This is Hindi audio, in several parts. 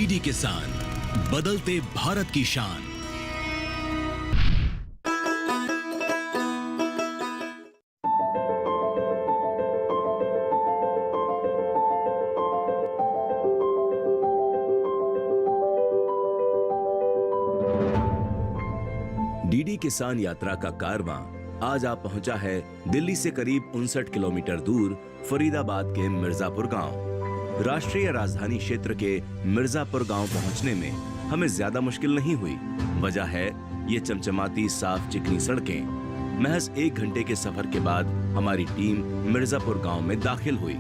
डीडी किसान, बदलते भारत की शान। डीडी किसान यात्रा का कारवां आज आप पहुंचा है दिल्ली से करीब 59 किलोमीटर दूर फरीदाबाद के मिर्जापुर गांव। राष्ट्रीय राजधानी क्षेत्र के मिर्जापुर गांव पहुंचने में हमें ज्यादा मुश्किल नहीं हुई। वजह है ये चमचमाती साफ चिकनी सड़कें। महज 1 घंटे के सफर के बाद हमारी टीम मिर्जापुर गांव में दाखिल हुई।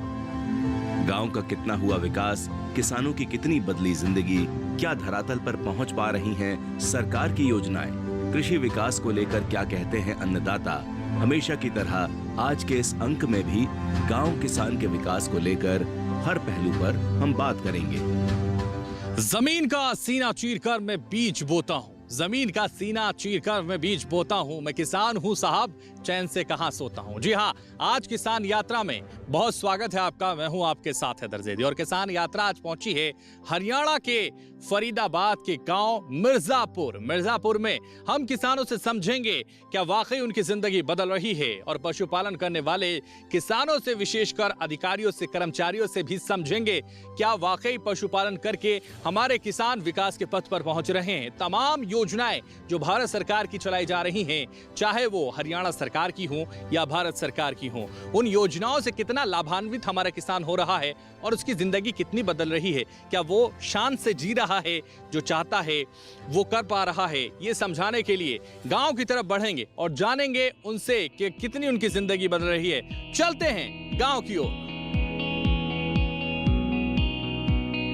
गांव का कितना हुआ विकास, किसानों की कितनी बदली जिंदगी, क्या धरातल पर पहुंच पा रही हैं सरकार की योजनाएं, कृषि विकास को लेकर क्या कहते हैं अन्नदाता, हमेशा की तरह आज के इस अंक में भी गांव किसान के विकास को लेकर हर पहलू पर हम बात करेंगे। जमीन का सीना चीरकर मैं बीज बोता हूँ, जमीन का सीना चीरकर मैं बीज बोता हूँ। मैं किसान हूँ साहब, चैन से कहां सोता हूँ। जी हाँ, आज किसान यात्रा में बहुत स्वागत है आपका। मैं हूँ आपके साथ हैदर ज़ैदी और किसान यात्रा आज पहुंची है हरियाणा के फरीदाबाद के गांव मिर्जापुर। मिर्जापुर में हम किसानों से समझेंगे क्या वाकई उनकी जिंदगी बदल रही है, और पशुपालन करने वाले किसानों से, विशेषकर अधिकारियों से, कर्मचारियों से भी समझेंगे क्या वाकई पशुपालन करके हमारे किसान विकास के पथ पर पहुंच रहे हैं। तमाम योजनाएं जो भारत सरकार की चलाई जा रही हैं, चाहे वो हरियाणा सरकार की हो या भारत सरकार की हो, उन योजनाओं से कितना लाभान्वित हमारा किसान हो रहा है और उसकी जिंदगी कितनी बदल रही है। क्या वो शान से जी रहा है, जो चाहता है वो कर पा रहा है। ये समझाने के लिए गांव की तरफ बढ़ेंगे और जानेंगे उनसे कि कितनी उनकी जिंदगी बदल रही है। चलते हैं गांव की ओर।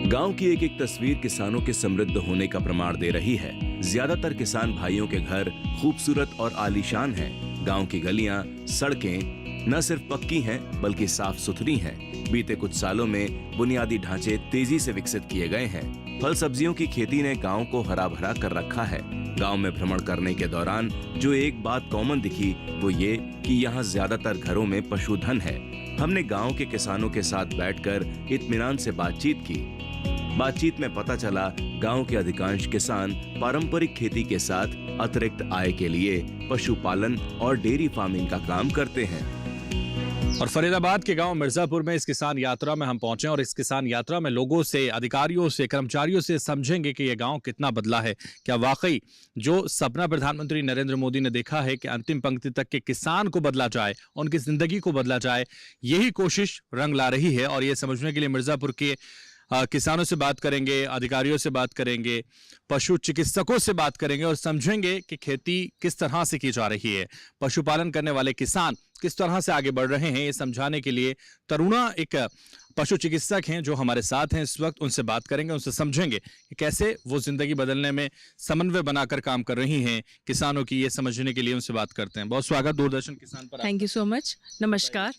गांव की एक एक तस्वीर किसानों के समृद्ध होने का प्रमाण दे रही है। ज्यादातर किसान भाइयों के घर खूबसूरत और आलीशान हैं। गांव की गलियां, सड़कें न सिर्फ पक्की हैं बल्कि साफ सुथरी हैं। बीते कुछ सालों में बुनियादी ढांचे तेजी से विकसित किए गए हैं। फल सब्जियों की खेती ने गांव को हरा भरा कर रखा है। गांव में भ्रमण करने के दौरान जो एक बात कॉमन दिखी वो ये कि यहाँ ज्यादातर घरों में पशुधन है। हमने गांव के किसानों के साथ बैठकर इत्मीनान से बातचीत की। बातचीत में पता चला गांव के अधिकांश किसान पारंपरिक खेती के साथ अतिरिक्त आय के लिए पशुपालन और डेयरी फार्मिंग का काम करते हैं। और फरीदाबाद के गांव मिर्जापुर में इस किसान यात्रा में हम पहुंचे और इस किसान यात्रा में लोगों से, अधिकारियों से, कर्मचारियों से समझेंगे कि यह गांव कितना बदला है। क्या वाकई जो सपना प्रधानमंत्री नरेंद्र मोदी ने देखा है कि अंतिम पंक्ति तक के किसान को बदला जाए, उनकी जिंदगी को बदला जाए, यही कोशिश रंग ला रही है। और ये समझने के लिए मिर्जापुर के किसानों से बात करेंगे, अधिकारियों से बात करेंगे, पशु चिकित्सकों से बात करेंगे और समझेंगे कि खेती किस तरह से की जा रही है, पशुपालन करने वाले किसान किस तरह से आगे बढ़ रहे हैं। ये समझाने के लिए तरुणा एक पशु चिकित्सक हैं जो हमारे साथ हैं इस वक्त। उनसे बात करेंगे, उनसे समझेंगे कि कैसे वो जिंदगी बदलने में समन्वय बनाकर काम कर रही हैं किसानों की। ये समझने के लिए उनसे बात करते हैं। बहुत स्वागत दूरदर्शन किसान पर। Thank you so much. नमस्कार।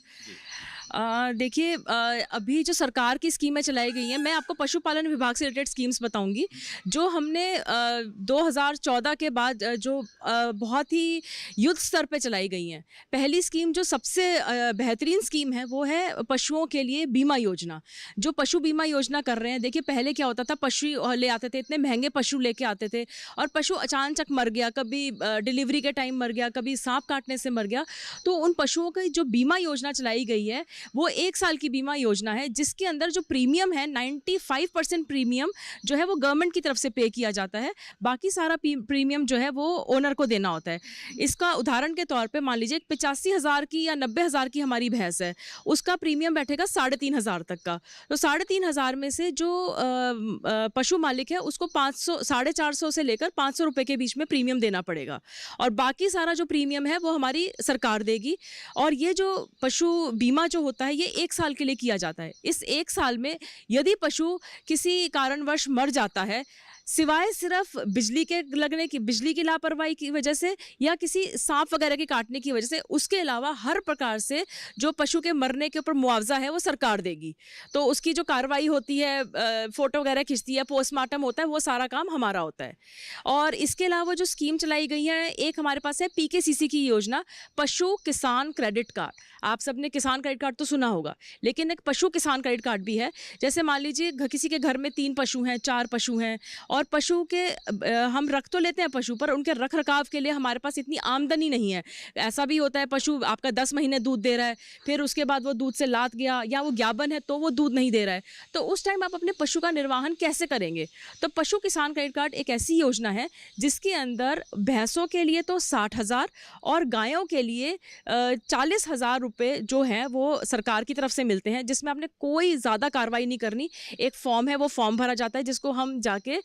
देखिए, अभी जो सरकार की स्कीमें चलाई गई हैं, मैं आपको पशुपालन विभाग से रिलेटेड स्कीम्स बताऊंगी जो हमने 2014 के बाद जो बहुत ही युद्ध स्तर पे चलाई गई हैं। पहली स्कीम जो सबसे बेहतरीन स्कीम है वो है पशुओं के लिए बीमा योजना। जो पशु बीमा योजना कर रहे हैं, देखिए पहले क्या होता था, पशु ले आते थे, इतने महंगे पशु लेके आते थे और पशु अचानक मर गया, कभी डिलीवरी के टाइम मर गया, कभी सांप काटने से मर गया। तो उन पशुओं की जो बीमा योजना चलाई गई है वो 1 साल की बीमा योजना है, जिसके अंदर जो प्रीमियम है 95% प्रीमियम जो है वो गवर्नमेंट की तरफ से पे किया जाता है। बाकी सारा प्रीमियम जो है वो ओनर को देना होता है। इसका उदाहरण के तौर पे मान लीजिए 85,000 की या 90,000 की हमारी भैंस है, उसका प्रीमियम बैठेगा 3,500 तक का। तो 3,500 में से जो पशु मालिक है उसको 450 से लेकर 500 रुपये के बीच में प्रीमियम देना पड़ेगा, और बाकी सारा जो प्रीमियम है वो हमारी सरकार देगी। और ये जो पशु बीमा जो होता है ये 1 साल के लिए किया जाता है। इस 1 साल में यदि पशु किसी कारणवश मर जाता है, सिवाय सिर्फ बिजली की लापरवाही की वजह से या किसी सांप वगैरह के काटने की वजह से, उसके अलावा हर प्रकार से जो पशु के मरने के ऊपर मुआवजा है वो सरकार देगी। तो उसकी जो कार्रवाई होती है, फोटो वगैरह खिंचती है, पोस्टमार्टम होता है, वो सारा काम हमारा होता है। और इसके अलावा जो स्कीम चलाई गई है, एक हमारे पास है PKCC की योजना, पशु किसान क्रेडिट कार्ड। आप सबने किसान क्रेडिट कार्ड तो सुना होगा, लेकिन एक पशु किसान क्रेडिट कार्ड भी है। जैसे मान लीजिए किसी के घर में 3 पशु हैं, 4 पशु हैं, और पशु के हम रख तो लेते हैं पशु, पर उनके रख रखाव के लिए हमारे पास इतनी आमदनी नहीं है। ऐसा भी होता है पशु आपका 10 महीने दूध दे रहा है, फिर उसके बाद वो दूध से लात गया या वो ज्ञापन है तो वो दूध नहीं दे रहा है, तो उस टाइम आप अपने पशु का निर्वाहन कैसे करेंगे? तो पशु किसान क्रेडिट कार्ड एक ऐसी योजना है जिसके अंदर भैंसों के लिए तो 60,000 और गायों के लिए 40,000 रुपये जो हैं वो सरकार की तरफ से मिलते हैं, जिसमें आपने कोई ज़्यादा कार्रवाई नहीं करनी। एक फॉर्म है, वो फॉर्म भरा जाता है जिसको हम जाके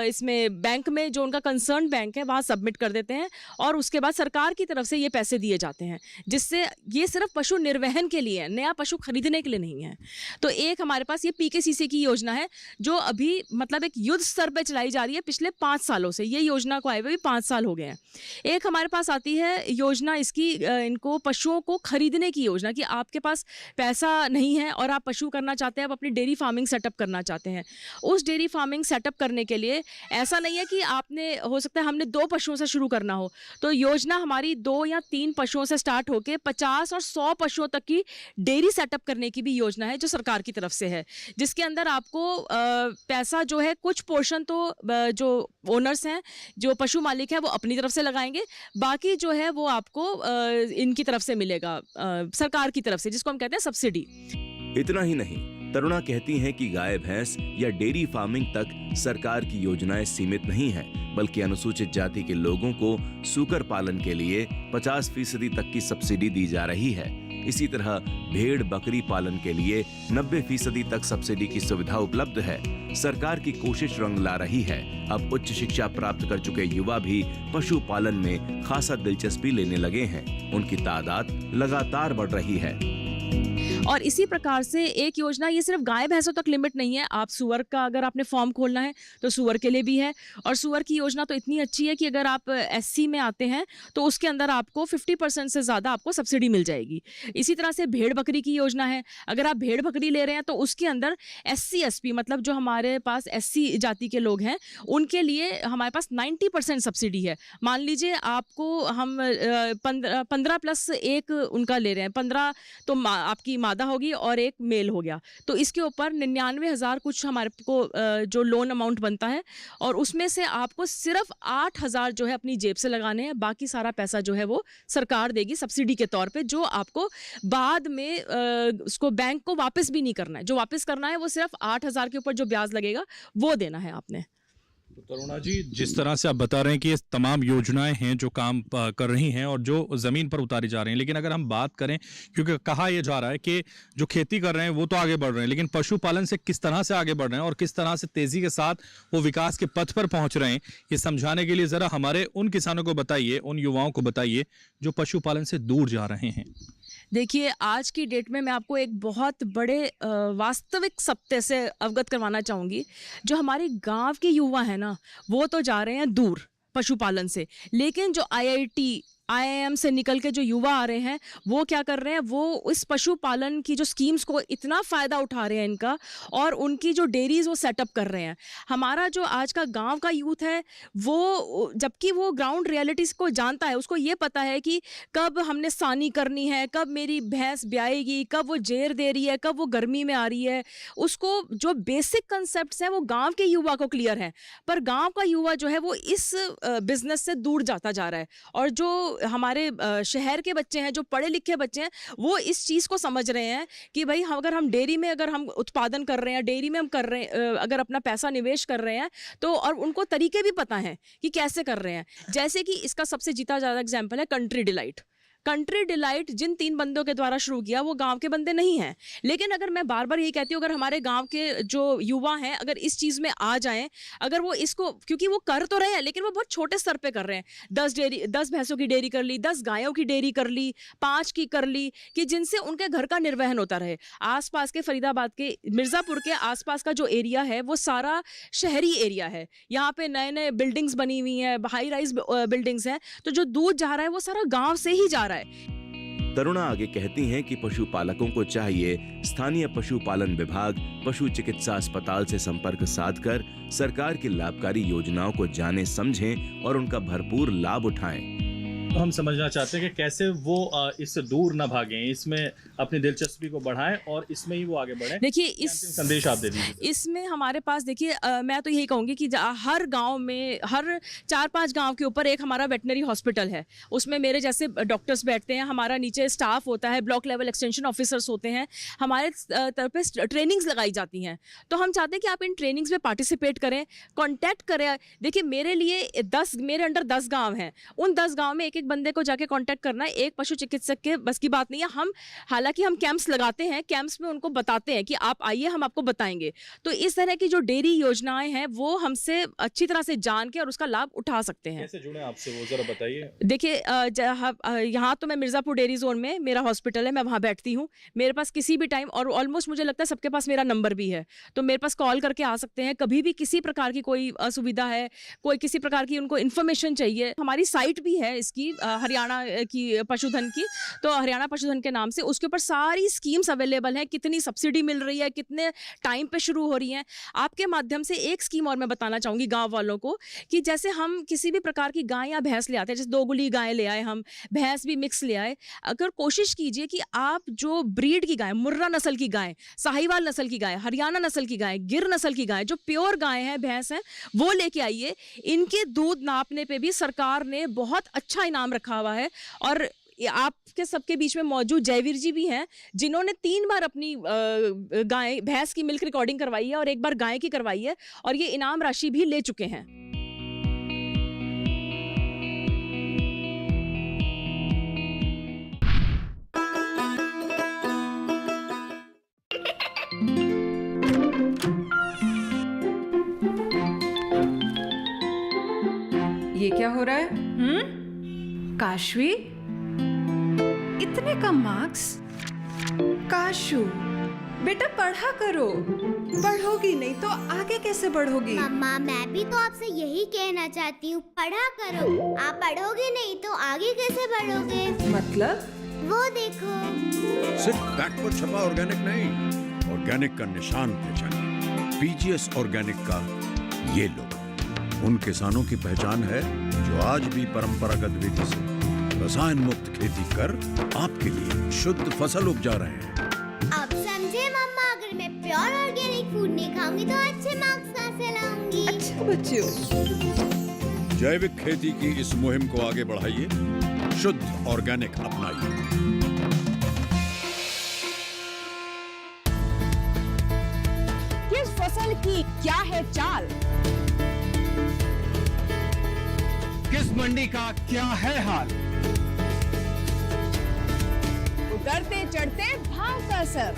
इसमें बैंक में, जो उनका कंसर्न बैंक है, वहाँ सबमिट कर देते हैं और उसके बाद सरकार की तरफ से ये पैसे दिए जाते हैं, जिससे ये सिर्फ पशु निर्वहन के लिए है, नया पशु खरीदने के लिए नहीं है। तो एक हमारे पास ये PKCC की योजना है जो अभी मतलब एक युद्ध स्तर पर चलाई जा रही है पिछले 5 सालों से। ये योजना को आए हुए भी 5 साल हो गए हैं। एक हमारे पास आती है योजना इसकी, इनको पशुओं को खरीदने की योजना, कि आपके पास पैसा नहीं है और आप पशु करना चाहते हैं, आप अपनी डेयरी फार्मिंग सेटअप करना चाहते हैं। उस डेयरी फार्मिंग सेटअप करने के लिए ऐसा नहीं है कि आपने, हो सकता है हमने 2 पशुओं से शुरू करना हो, तो योजना हमारी 2 या 3 पशुओं से स्टार्ट होकर 50 और 100 पशुओं तक की डेयरी सेटअप करने की भी योजना है जो सरकार की तरफ से है, जिसके अंदर आपको पैसा जो है, कुछ पोर्शन तो जो ओनर्स हैं, जो पशु मालिक है, वो अपनी तरफ से लगाएंगे, बाकी जो है वो आपको इनकी तरफ से मिलेगा, सरकार की तरफ से, जिसको हम कहते हैं सब्सिडी। इतना ही नहीं, तरुणा कहती हैं कि गाय भैंस या डेयरी फार्मिंग तक सरकार की योजनाएं सीमित नहीं हैं, बल्कि अनुसूचित जाति के लोगों को सूकर पालन के लिए 50% तक की सब्सिडी दी जा रही है। इसी तरह भेड़ बकरी पालन के लिए 90% तक सब्सिडी की सुविधा उपलब्ध है। सरकार की कोशिश रंग ला रही है। अब उच्च शिक्षा प्राप्त कर चुके युवा भी पशुपालन में खासा दिलचस्पी लेने लगे हैं। उनकी तादाद लगातार बढ़ रही है। और इसी प्रकार से एक योजना, ये सिर्फ गाय भैंसों तक लिमिट नहीं है, आप सुअर का अगर आपने फॉर्म खोलना है तो सुअर के लिए भी है। और सुअर की योजना तो इतनी अच्छी है कि अगर आप SC में आते हैं तो उसके अंदर आपको 50% से ज़्यादा आपको सब्सिडी मिल जाएगी। इसी तरह से भेड़ बकरी की योजना है, अगर आप भेड़ बकरी ले रहे हैं तो उसके अंदर SC SP, मतलब जो हमारे पास SC जाति के लोग हैं, उनके लिए हमारे पास 90% सब्सिडी है। मान लीजिए आपको हम 15+1 उनका ले रहे हैं, 15 तो आपकी मादा होगी और एक मेल हो गया, तो इसके ऊपर 99,000 कुछ हमारे को जो लोन अमाउंट बनता है, और उसमें से आपको सिर्फ 8,000 जो है अपनी जेब से लगाने हैं, बाकी सारा पैसा जो है वो सरकार देगी सब्सिडी के तौर पे, जो आपको बाद में उसको बैंक को वापस भी नहीं करना है। जो वापस करना है वो सिर्फ 8,000 के ऊपर जो ब्याज लगेगा वो देना है आपने। तो तरुणा जी, जिस तरह से आप बता रहे हैं कि ये तमाम योजनाएं हैं जो काम कर रही हैं और जो जमीन पर उतारी जा रही हैं, लेकिन अगर हम बात करें, क्योंकि कहा यह जा रहा है कि जो खेती कर रहे हैं वो तो आगे बढ़ रहे हैं, लेकिन पशुपालन से किस तरह से आगे बढ़ रहे हैं और किस तरह से तेजी के साथ वो विकास के पथ पर पहुंच रहे हैं, ये समझाने के लिए जरा हमारे उन किसानों को बताइए, उन युवाओं को बताइए जो पशुपालन से दूर जा रहे हैं। देखिए, आज की डेट में मैं आपको एक बहुत बड़े वास्तविक सत्य से अवगत करवाना चाहूँगी। जो हमारे गांव के युवा हैं ना, वो तो जा रहे हैं दूर पशुपालन से, लेकिन जो IIM से निकल के जो युवा आ रहे हैं, वो क्या कर रहे हैं, वो इस पशुपालन की जो स्कीम्स को इतना फ़ायदा उठा रहे हैं इनका, और उनकी जो डेयरीज वो सेटअप कर रहे हैं। हमारा जो आज का गांव का यूथ है, वो जबकि वो ग्राउंड रियलिटीज़ को जानता है, उसको ये पता है कि कब हमने सानी करनी है, कब मेरी भैंस ब्याएगी, कब वो जेर दे रही है, कब वो गर्मी में आ रही है, उसको जो बेसिक कंसेप्ट हैं वो गाँव के युवा को क्लियर है। पर गाँव का युवा जो है वो इस बिजनेस से दूर जाता जा रहा है, और जो हमारे शहर के बच्चे हैं, जो पढ़े लिखे बच्चे हैं, वो इस चीज़ को समझ रहे हैं कि भाई अगर हम डेयरी में अगर हम उत्पादन कर रहे हैं, डेयरी में हम कर रहे हैं, अगर अपना पैसा निवेश कर रहे हैं, तो और उनको तरीके भी पता हैं कि कैसे कर रहे हैं। जैसे कि इसका सबसे जीता ज़्यादा एग्जाम्पल है कंट्री डिलाइट। कंट्री डिलाइट जिन 3 बंदों के द्वारा शुरू किया वो गांव के बंदे नहीं हैं। लेकिन अगर मैं बार बार यही कहती हूँ, अगर हमारे गांव के जो युवा हैं अगर इस चीज़ में आ जाएं, अगर वो इसको, क्योंकि वो कर तो रहे हैं लेकिन वो बहुत छोटे स्तर पे कर रहे हैं, 10 भैंसों की डेयरी कर ली, 10 गायों की डेयरी कर ली, 5 की कर ली, कि जिनसे उनके घर का निर्वहन होता रहे। आसपास के फरीदाबाद के मिर्जापुर के आसपास का जो एरिया है वो सारा शहरी एरिया है। यहाँ पे नए नए बिल्डिंग्स बनी हुई हैं, हाई राइज बिल्डिंग्स हैं, तो जो दूध जा रहा है वो सारा गांव से ही जा रहा है। तरुणा आगे कहती हैं कि पशुपालकों को चाहिए स्थानीय पशुपालन विभाग, पशु चिकित्सा अस्पताल से संपर्क साधकर सरकार की लाभकारी योजनाओं को जाने समझें और उनका भरपूर लाभ उठाएं। तो हम समझना चाहते हैं कि कैसे वो इससे दूर ना भागें, इसमें अपनी दिलचस्पी को बढ़ाएं और इसमें ही वो आगे बढ़ें। देखिए इस संदेश आप दे दीजिए। इसमें हमारे पास देखिए मैं तो यही कहूँगी कि हर गांव में, हर 4-5 गांव के ऊपर एक हमारा वेटनरी हॉस्पिटल है। उसमें मेरे जैसे डॉक्टर्स बैठते हैं, हमारा नीचे स्टाफ होता है, ब्लॉक लेवल एक्सटेंशन ऑफिसर्स होते हैं, हमारे तरफ पे ट्रेनिंग्स लगाई जाती हैं। तो हम चाहते हैं कि आप इन ट्रेनिंग्स में पार्टिसिपेट करें, कॉन्टैक्ट करें। देखिए मेरे लिए मेरे अंडर 10 गाँव हैं, उन 10 गाँव में एक बंदे को जाके कांटेक्ट करना है, एक पशु चिकित्सक के बस की बात नहीं है। हम हालांकि हम कैंप्स लगाते हैं, कैंप्स में उनको बताते हैं कि आप आइए, हम आपको बताएंगे। तो इस तरह की जो डेयरी योजनाएं हैं वो हमसे अच्छी तरह से जान के और उसका लाभ उठा सकते हैं। कैसे जुड़े आपसे वो जरा बताइए। देखिए यहाँ तो मैं मिर्जापुर डेयरी जोन में मेरा हॉस्पिटल है, मैं वहाँ बैठती हूँ। मेरे पास किसी भी टाइम, और ऑलमोस्ट मुझे लगता है सबके पास मेरा नंबर भी है, तो मेरे पास कॉल करके आ सकते हैं। कभी भी किसी प्रकार की कोई असुविधा है, कोई किसी प्रकार की उनको इन्फॉर्मेशन चाहिए, हमारी साइट भी है इसकी, हरियाणा की पशुधन की, तो हरियाणा पशुधन के नाम से, उसके ऊपर सारी स्कीम्स अवेलेबल हैं, कितनी सब्सिडी मिल रही है, कितने टाइम पे शुरू हो रही हैं। आपके माध्यम से एक स्कीम और मैं बताना चाहूँगी गांव वालों को, कि जैसे हम किसी भी प्रकार की गाय या भैंस ले आते हैं, जैसे दोगुली गाय ले आए, हम भैंस भी मिक्स ले आए, अगर कोशिश कीजिए कि आप जो ब्रीड की गाय, मुर्रा नस्ल की गाय, साहिवाल नस्ल की गाय, हरियाणा नस्ल की गाय, गिर नस्ल की गाय, जो प्योर गाय है, भैंस है, वो लेके आइए। इनके दूध नापने पे भी सरकार ने बहुत अच्छा इनाम रखा हुआ है। और आपके सबके बीच में मौजूद जयवीर जी भी हैं, जिन्होंने 3 बार अपनी गाय भैंस की मिल्क रिकॉर्डिंग करवाई है और 1 बार गाय की करवाई है, और ये इनाम राशि भी ले चुके हैं। ये क्या हो रहा है? काशवी, इतने कम मार्क्स? काशू बेटा पढ़ा करो, पढ़ोगी नहीं तो आगे कैसे बढ़ोगी? मम्मा मैं भी तो आपसे यही कहना चाहती हूँ, पढ़ा करो। आप पढ़ोगे नहीं तो आगे कैसे बढ़ोगे? मतलब? वो देखो। सिर्फ बैक पर छपा ऑर्गेनिक नहीं, ऑर्गेनिक का निशान पहचानिए। पीजीएस ऑर्गेनिक का ये लो, उन किसानों की पहचान है जो आज भी परंपरागत विधि से रसायन मुक्त खेती कर आपके लिए शुद्ध फसल उपजा रहे हैं। अब समझे मम्मा, अगर मैं प्योर ऑर्गेनिक फूड नहीं खाऊंगी तो अच्छे मार्क्स कहाँ से लाऊंगी? अच्छा बच्चों, जैविक खेती की इस मुहिम को आगे बढ़ाइए, शुद्ध ऑर्गेनिक अपनाइए। किस फसल की क्या है चाल, किस मंडी का क्या है हाल, उतरते चढ़ते भाव का असर,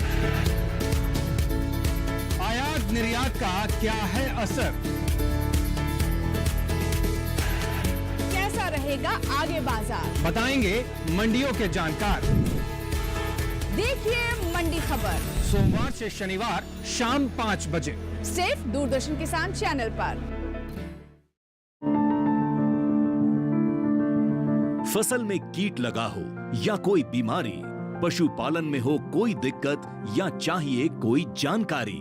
आयात निर्यात का क्या है असर, कैसा रहेगा आगे बाजार, बताएंगे मंडियों के जानकार। देखिए मंडी खबर सोमवार से शनिवार शाम 5 बजे सिर्फ दूरदर्शन किसान चैनल पर। फसल में कीट लगा हो या कोई बीमारी, पशुपालन में हो कोई दिक्कत या चाहिए कोई जानकारी,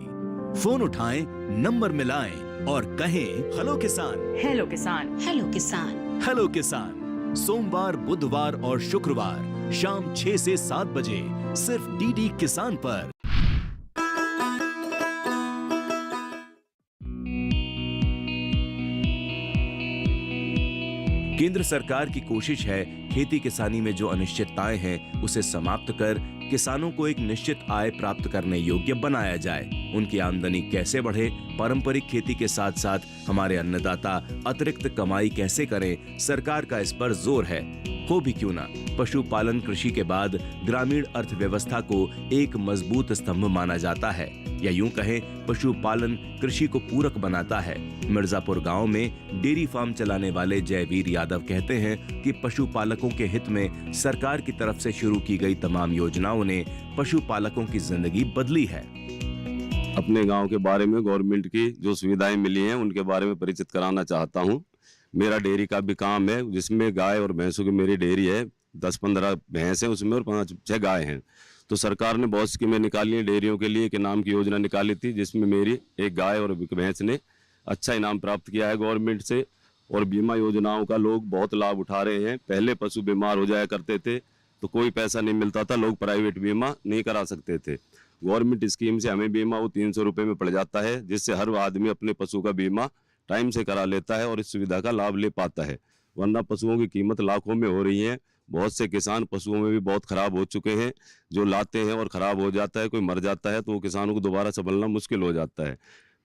फोन उठाएं, नंबर मिलाएं और कहें हेलो किसान। हेलो किसान, हेलो किसान, हेलो किसान। सोमवार, बुधवार और शुक्रवार शाम 6 से 7 बजे सिर्फ डीडी किसान पर। केंद्र सरकार की कोशिश है खेती किसानी में जो अनिश्चितताएं हैं उसे समाप्त कर किसानों को एक निश्चित आय प्राप्त करने योग्य बनाया जाए। उनकी आमदनी कैसे बढ़े, पारंपरिक खेती के साथ साथ हमारे अन्नदाता अतिरिक्त कमाई कैसे करें, सरकार का इस पर जोर है। हो भी क्यों ना, पशुपालन कृषि के बाद ग्रामीण अर्थव्यवस्था को एक मजबूत स्तंभ माना जाता है, या यूं कहें पशुपालन कृषि को पूरक बनाता है। मिर्जापुर गांव में डेयरी फार्म चलाने वाले जयवीर यादव कहते हैं कि पशुपालकों के हित में सरकार की तरफ से शुरू की गई तमाम योजनाओं ने पशुपालकों की जिंदगी बदली है। अपने गांव के बारे में गवर्नमेंट की जो सुविधाएं मिली हैं उनके बारे में परिचित कराना चाहता हूं। मेरा डेयरी का भी काम है, जिसमें गाय और भैंसों की मेरी डेयरी है। 10-15 भैंस हैं उसमें और 5-6 गाय हैं। तो सरकार ने बहुत स्कीमें निकाली हैं डेयरियों के लिए, के नाम की योजना निकाली थी, जिसमें मेरी एक गाय और एक भैंस ने अच्छा इनाम प्राप्त किया है गवर्नमेंट से। और बीमा योजनाओं का लोग बहुत लाभ उठा रहे हैं। पहले पशु बीमार हो जाया करते थे तो कोई पैसा नहीं मिलता था, लोग प्राइवेट बीमा नहीं करा सकते थे। गवर्नमेंट स्कीम से हमें बीमा वो 300 रुपये में पड़ जाता है, जिससे हर आदमी अपने पशु का बीमा टाइम से करा लेता है और इस सुविधा का लाभ ले पाता है। वरना पशुओं की कीमत लाखों में हो रही है। बहुत से किसान पशुओं में भी बहुत खराब हो चुके हैं, जो लाते हैं और खराब हो जाता है, कोई मर जाता है तो वो किसानों को दोबारा संभलना मुश्किल हो जाता है।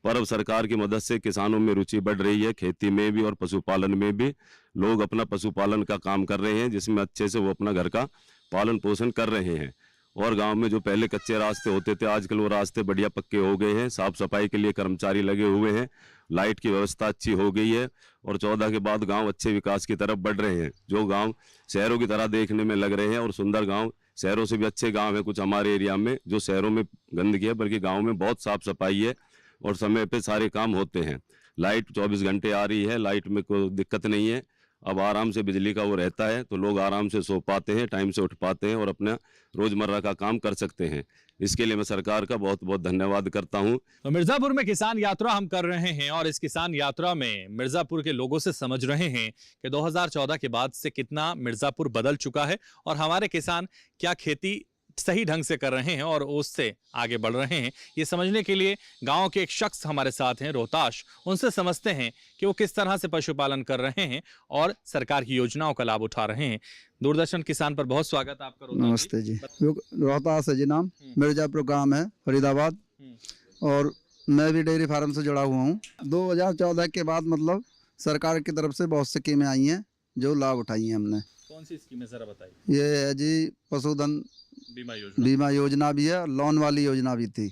पर अब सरकार की मदद से किसानों में रुचि बढ़ रही है, खेती में भी और पशुपालन में भी। लोग अपना पशुपालन का काम कर रहे हैं, जिसमें अच्छे से वो अपना घर का पालन पोषण कर रहे हैं। और गांव में जो पहले कच्चे रास्ते होते थे, आजकल वो रास्ते बढ़िया पक्के हो गए हैं। साफ सफाई के लिए कर्मचारी लगे हुए हैं, लाइट की व्यवस्था अच्छी हो गई है और 14 के बाद गांव अच्छे विकास की तरफ बढ़ रहे हैं। जो गांव शहरों की तरह देखने में लग रहे हैं और सुंदर गांव, शहरों से भी अच्छे गांव हैं कुछ हमारे एरिया में, जो शहरों में गंदगी है, बल्कि गाँव में बहुत साफ सफाई है और समय पे सारे काम होते हैं। लाइट 24 घंटे आ रही है, लाइट में कोई दिक्कत नहीं है। अब आराम से बिजली का वो रहता है तो लोग आराम से सो पाते हैं, टाइम से उठ पाते हैं और अपना रोजमर्रा का काम कर सकते हैं। इसके लिए मैं सरकार का बहुत बहुत धन्यवाद करता हूं। तो मिर्जापुर में किसान यात्रा हम कर रहे हैं और इस किसान यात्रा में मिर्जापुर के लोगों से समझ रहे हैं कि 2014 के बाद से कितना मिर्जापुर बदल चुका है और हमारे किसान क्या खेती सही ढंग से कर रहे हैं और उससे आगे बढ़ रहे हैं। ये समझने के लिए गांव के एक शख्स हमारे साथ हैं, रोहताश। उनसे समझते हैं कि वो किस तरह से पशुपालन कर रहे हैं और सरकार की योजनाओं का लाभ उठा रहे हैं। दूरदर्शन किसान पर बहुत स्वागत आपका। नमस्ते जी। रोहतास है जी नाम, मिर्जापुर गांव है, फरीदाबाद। और मैं भी डेयरी फार्म से जुड़ा हुआ हूँ। 2014 के बाद मतलब सरकार की तरफ से बहुत सी स्कीमें आई हैं जो लाभ उठाई हैं हमने। कौन सी स्कीम है जरा बताइए। ये है जी पशुधन बीमा योजना भी है, लोन वाली योजना भी थी,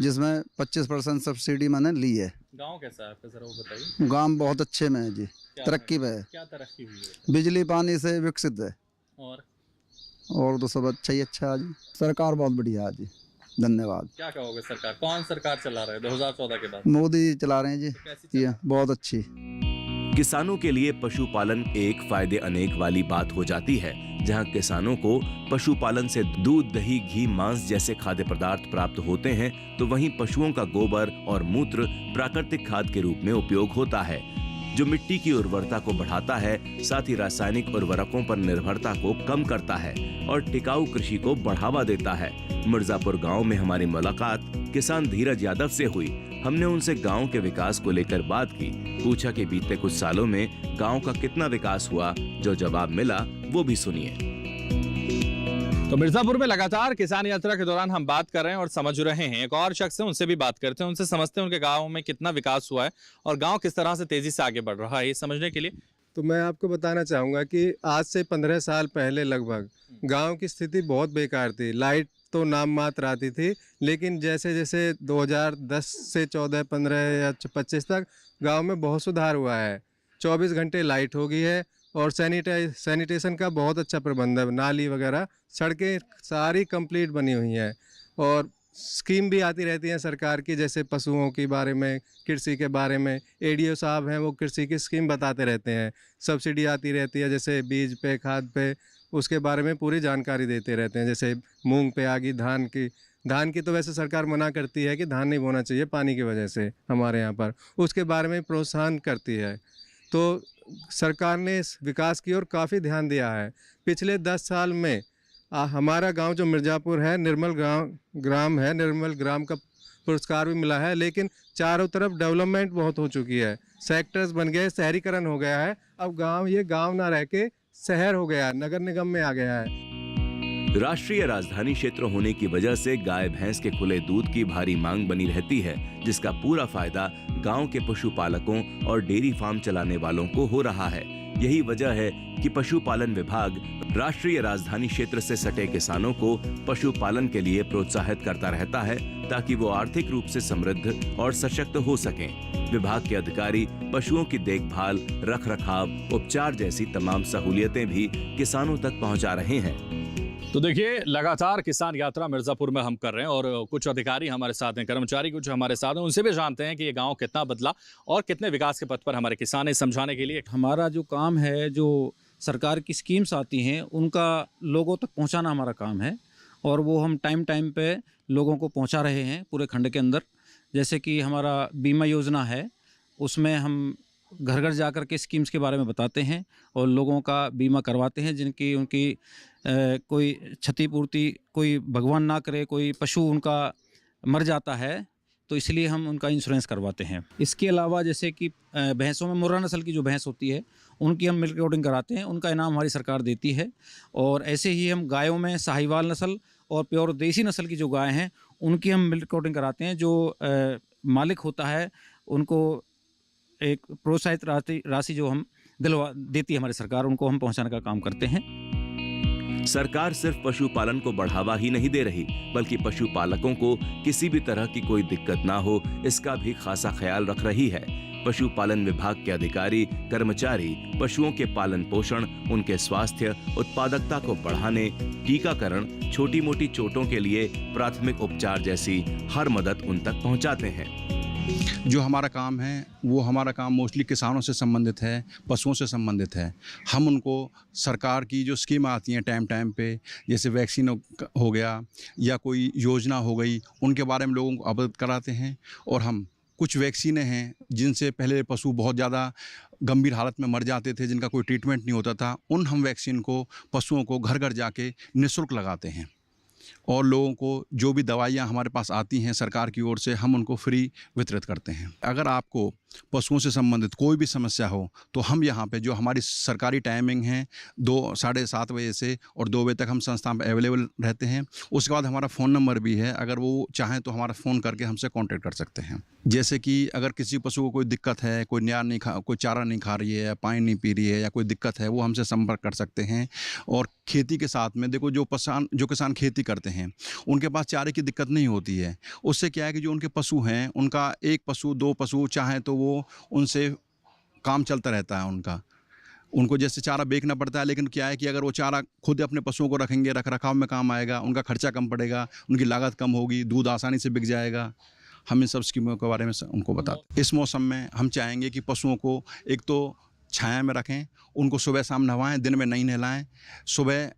जिसमें 25% सब्सिडी मैंने ली है। गांव कैसा है आपका, जरा वो बताइए। गांव बहुत अच्छे में है जी, तरक्की पे है। क्या तरक्की हुई है? बिजली पानी से विकसित है और तो सब अच्छा ही अच्छा है जी। सरकार बहुत बढ़िया है जी, धन्यवाद। क्या कहोगे सरकार, कौन सरकार चला रहा है 2014 के बाद? मोदी चला रहे हैं जी। ये बहुत अच्छी। किसानों के लिए पशुपालन एक फायदे अनेक वाली बात हो जाती है। जहां किसानों को पशुपालन से दूध, दही, घी, मांस जैसे खाद्य पदार्थ प्राप्त होते हैं, तो वहीं पशुओं का गोबर और मूत्र प्राकृतिक खाद के रूप में उपयोग होता है, जो मिट्टी की उर्वरता को बढ़ाता है, साथ ही रासायनिक उर्वरकों पर निर्भरता को कम करता है और टिकाऊ कृषि को बढ़ावा देता है। मिर्जापुर गांव में हमारी मुलाकात किसान धीरज यादव से हुई। हमने उनसे गांव के विकास को लेकर बात की, पूछा कि बीते कुछ सालों में गांव का कितना विकास हुआ। जो जवाब मिला वो भी सुनिए। तो मिर्जापुर में लगातार किसान यात्रा के दौरान हम बात कर रहे हैं और समझ रहे हैं। एक और शख्स है, उनसे भी बात करते हैं, उनसे समझते हैं उनके गांव में कितना विकास हुआ है और गांव किस तरह से तेजी से आगे बढ़ रहा है। ये समझने के लिए तो मैं आपको बताना चाहूँगा कि आज से 15 साल पहले लगभग गांव की स्थिति बहुत बेकार थी। लाइट तो नाम मात्र आती थी, लेकिन जैसे जैसे 2010 से 14, 15 या 25 तक गांव में बहुत सुधार हुआ है। 24 घंटे लाइट हो गई है और सैनिटेशन का बहुत अच्छा प्रबंध है। नाली वगैरह, सड़कें सारी कंप्लीट बनी हुई हैं और स्कीम भी आती रहती हैं सरकार की, जैसे पशुओं के बारे में, कृषि के बारे में। एडीओ साहब हैं, वो कृषि की स्कीम बताते रहते हैं। सब्सिडी आती रहती है, जैसे बीज पे, खाद पे, उसके बारे में पूरी जानकारी देते रहते हैं। जैसे मूंग पे आ गई, धान की तो वैसे सरकार मना करती है कि धान नहीं बोना चाहिए पानी की वजह से हमारे यहाँ पर, उसके बारे में प्रोत्साहन करती है। तो सरकार ने विकास की ओर काफ़ी ध्यान दिया है। पिछले 10 साल में हमारा गांव जो मिर्जापुर है, निर्मल ग्राम है, निर्मल ग्राम का पुरस्कार भी मिला है। लेकिन चारों तरफ डेवलपमेंट बहुत हो चुकी है, सेक्टर्स बन गए, शहरीकरण हो गया है। अब गांव ये गांव ना रह के शहर हो गया, नगर निगम में आ गया है। राष्ट्रीय राजधानी क्षेत्र होने की वजह से गाय भैंस के खुले दूध की भारी मांग बनी रहती है, जिसका पूरा फायदा गांव के पशुपालकों और डेयरी फार्म चलाने वालों को हो रहा है। यही वजह है कि पशुपालन विभाग राष्ट्रीय राजधानी क्षेत्र से सटे किसानों को पशुपालन के लिए प्रोत्साहित करता रहता है, ताकि वो आर्थिक रूप से समृद्ध और सशक्त हो सकें। विभाग के अधिकारी पशुओं की देखभाल, रखरखाव, उपचार जैसी तमाम सहूलियतें भी किसानों तक पहुंचा रहे हैं। तो देखिए, लगातार किसान यात्रा मिर्जापुर में हम कर रहे हैं और कुछ अधिकारी हमारे साथ हैं, कर्मचारी कुछ हमारे साथ हैं, उनसे भी जानते हैं कि ये गांव कितना बदला और कितने विकास के पथ पर हमारे किसान हैं, समझाने के लिए। हमारा जो काम है, जो सरकार की स्कीम्स आती हैं उनका लोगों तक पहुंचाना हमारा काम है, और वो हम टाइम टाइम पे लोगों को पहुंचा रहे हैं पूरे खंड के अंदर। जैसे कि हमारा बीमा योजना है, उसमें हम घर घर जाकर के स्कीम्स के बारे में बताते हैं और लोगों का बीमा करवाते हैं, जिनकी उनकी कोई क्षतिपूर्ति, कोई भगवान ना करे कोई पशु उनका मर जाता है तो इसलिए हम उनका इंश्योरेंस करवाते हैं। इसके अलावा जैसे कि भैंसों में मुर्रा नस्ल की जो भैंस होती है उनकी हम मिल्क कोटिंग कराते हैं, उनका इनाम हमारी सरकार देती है। और ऐसे ही हम गायों में साहिवाल नस्ल और प्योर देसी नस्ल की जो गाय हैं उनकी हम मिल्क कोटिंग कराते हैं। जो मालिक होता है उनको एक प्रोत्साहित राशि जो हम दिलवा देती है हमारी सरकार, उनको हम पहुंचाने का काम करते हैं। सरकार सिर्फ पशुपालन को बढ़ावा ही नहीं दे रही, बल्कि पशुपालकों को किसी भी तरह की कोई दिक्कत ना हो, इसका भी खासा ख्याल रख रही है। पशुपालन विभाग के अधिकारी, कर्मचारी पशुओं के पालन पोषण, उनके स्वास्थ्य, उत्पादकता को बढ़ाने, टीकाकरण, छोटी मोटी चोटों के लिए प्राथमिक उपचार जैसी हर मदद उन तक पहुंचाते हैं। जो हमारा काम है वो हमारा काम मोस्टली किसानों से संबंधित है, पशुओं से संबंधित है। हम उनको सरकार की जो स्कीम आती हैं टाइम टाइम पे, जैसे वैक्सीन हो गया या कोई योजना हो गई, उनके बारे में लोगों को अवगत कराते हैं। और हम कुछ वैक्सीनें हैं जिनसे पहले पशु बहुत ज़्यादा गंभीर हालत में मर जाते थे, जिनका कोई ट्रीटमेंट नहीं होता था, उन हम वैक्सीन को पशुओं को घर घर जाके निःशुल्क लगाते हैं। और लोगों को जो भी दवाइयाँ हमारे पास आती हैं सरकार की ओर से, हम उनको फ्री वितरित करते हैं। अगर आपको पशुओं से संबंधित कोई भी समस्या हो तो हम यहाँ पे जो हमारी सरकारी टाइमिंग है 7:30 बजे से और 2 बजे तक हम संस्था में अवेलेबल रहते हैं। उसके बाद हमारा फ़ोन नंबर भी है, अगर वो चाहें तो हमारा फ़ोन करके हमसे कांटेक्ट कर सकते हैं। जैसे कि अगर किसी पशु को कोई दिक्कत है, कोई चारा नहीं खा रही है, पानी नहीं पी रही है या कोई दिक्कत है, वो हमसे संपर्क कर सकते हैं। और खेती के साथ में देखो, जो किसान खेती करते हैं उनके पास चारे की दिक्कत नहीं होती है। उससे क्या है कि जो उनके पशु हैं, उनका 1 पशु 2 पशु चाहे तो वो उनसे काम चलता रहता है उनको जैसे चारा बेचना पड़ता है, लेकिन क्या है कि अगर वो चारा खुद अपने पशुओं को रखेंगे, रख रखाव में काम आएगा, उनका खर्चा कम पड़ेगा, उनकी लागत कम होगी, दूध आसानी से बिक जाएगा। हम इन सब स्कीमों के बारे में उनको बताते हैं। इस मौसम में हम चाहेंगे कि पशुओं को एक तो छाया में रखें, उनको सुबह शाम नहवाएं, दिन में नहीं नहलाएं। सुबह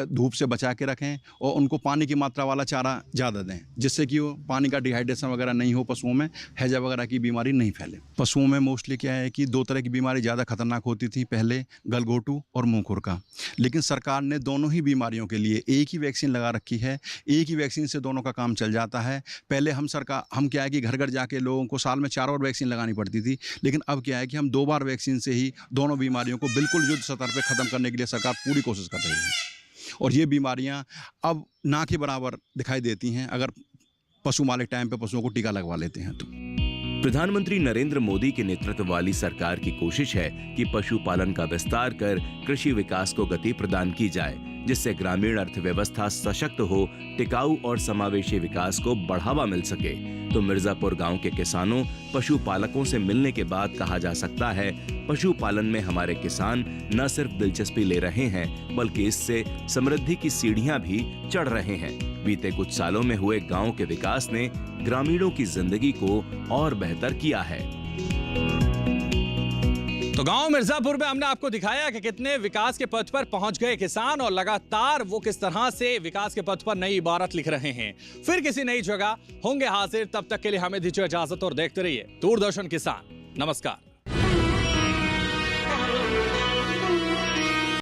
धूप से बचा के रखें और उनको पानी की मात्रा वाला चारा ज़्यादा दें, जिससे कि वो पानी का डिहाइड्रेशन वगैरह नहीं हो, पशुओं में हैजा वगैरह की बीमारी नहीं फैले। पशुओं में मोस्टली क्या है कि 2 तरह की बीमारी ज़्यादा खतरनाक होती थी, पहले गलघोटू और मुँह खुरका। लेकिन सरकार ने दोनों ही बीमारियों के लिए एक ही वैक्सीन लगा रखी है। एक ही वैक्सीन से दोनों का काम चल जाता है। पहले हम क्या है कि घर घर जाके लोगों को साल में 4 और वैक्सीन लगानी पड़ती थी, लेकिन अब क्या है कि हम 2 बार वैक्सीन से ही दोनों बीमारियों को बिल्कुल युद्ध स्तर पर ख़त्म करने के लिए सरकार पूरी कोशिश कर रही है। और ये बीमारियां अब ना के बराबर दिखाई देती हैं अगर पशु मालिक टाइम पे पशुओं को टीका लगवा लेते हैं तो। प्रधानमंत्री नरेंद्र मोदी के नेतृत्व वाली सरकार की कोशिश है कि पशुपालन का विस्तार कर कृषि विकास को गति प्रदान की जाए, जिससे ग्रामीण अर्थव्यवस्था सशक्त हो, टिकाऊ और समावेशी विकास को बढ़ावा मिल सके। तो मिर्जापुर गांव के किसानों, पशुपालकों से मिलने के बाद कहा जा सकता है, पशुपालन में हमारे किसान न सिर्फ दिलचस्पी ले रहे हैं, बल्कि इससे समृद्धि की सीढ़ियां भी चढ़ रहे हैं। बीते कुछ सालों में हुए गांव के विकास ने ग्रामीणों की जिंदगी को और बेहतर किया है। तो गांव मिर्जापुर में हमने आपको दिखाया कि कितने विकास के पथ पर पहुंच गए किसान और लगातार वो किस तरह से विकास के पथ पर नई इबारत लिख रहे हैं। फिर किसी नई जगह होंगे हाजिर, तब तक के लिए हमें दीजिए इजाजत और देखते रहिए दूरदर्शन किसान। नमस्कार।